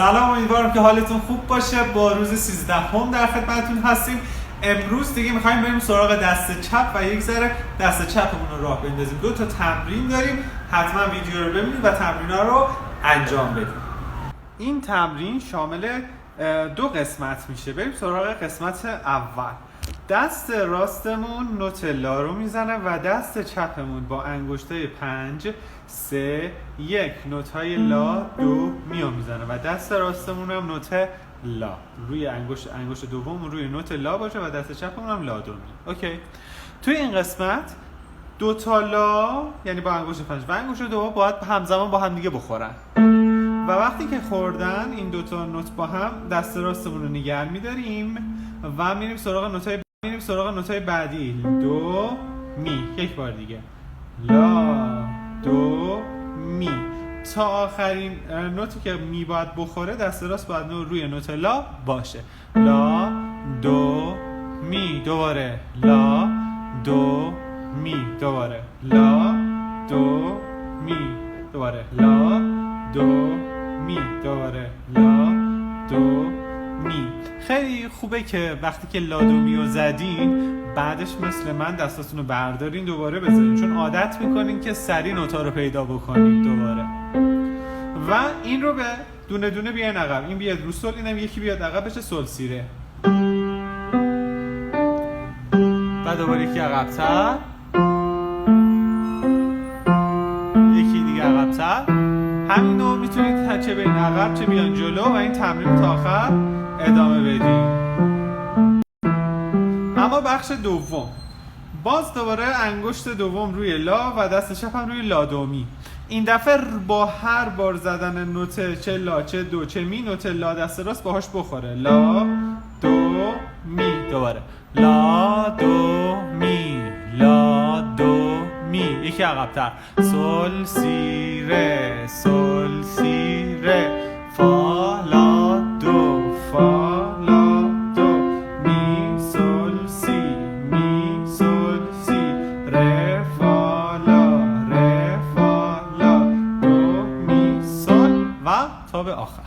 سلام، امیدوارم که حالتون خوب باشه. با روز 13 در خدمتتون هستیم. امروز دیگه میخوایم بریم سراغ دست چپ و یک ذره دست چپمون رو راه بندازیم. 2 تا تمرین داریم، حتما ویدیو رو ببینید و تمرینا رو انجام بدید. این تمرین شامل 2 قسمت میشه. بریم سراغ قسمت اول. دست راستمون نوت لا رو میزنه و دست چپمون با انگشتای 5 3 1 نوت‌های لا دو میو میزنه و دست راستمون هم نوت لا روی انگشت دوم روی نوت لا باشه و دست چپمون هم لا دو می. اوکی. توی این قسمت 2 تا لا یعنی با انگشت 5 و انگشت دوم باید همزمان با هم دیگه بخورن و وقتی که خوردن این 2 تا نوت با هم دست راستمون رو نگه می‌داریم و میریم سراغ نوت‌های بعدی. دو می. یک بار دیگه لا دو می تا آخرین نوتی که می باید بخوره دست راست باید روی نوت لا باشه. لا دو می. دوباره لا دو می. دوباره لا دو می. دوباره لا دو می. دوباره لا دو می. خیلی خوبه که وقتی که لا دو میو زدین بعدش مثل من دستاتون رو بردارین دوباره بذارین، چون عادت میکنین که سری نوتا رو پیدا بکنید دوباره. و این رو به دونه دونه بیاین عقب. این بیاد رو سول، اینم یکی بیاد عقب بشه سول سیره. بعد دوباره یکی عقب‌تر، یکی دیگه عقب‌تر. همین رو میتونید چه برین عقب چه بیان جلو و این تمرین تا آخر ادامه بدین. اما بخش دوم، باز دوباره انگشت دوم روی لا و دست چپ هم روی لا دو می. این دفعه با هر بار زدن نوت چه لا چه دو چه می نوت لا دست راست باهاش بخوره. لا دو می. دوباره لا دو می. لا دو می. یکی عقب‌تر. سول سی ره سول سی ره فا لا دو فا لا دو می سول سی می سول سی ره فا لا ره فا لا دو می سول و تا به آخر.